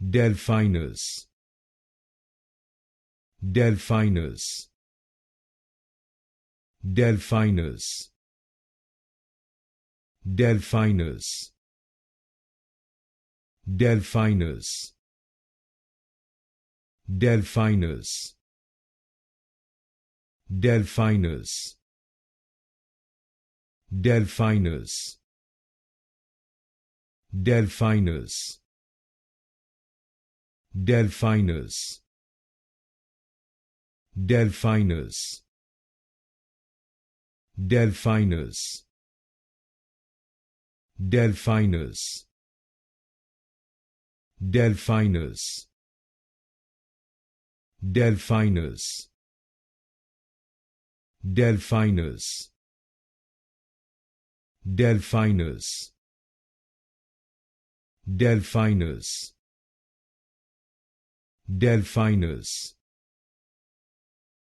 Delphinus, Delphinus, Delphinus, Delphinus, Delphinus, Delphinus, Delphinus, Delphinus, Delphinus, Delphinus, Delphinus, Delphinus, Delphinus, Delphinus, Delphinus, Delphinus, Delphinus, Delphinus, Delphinus,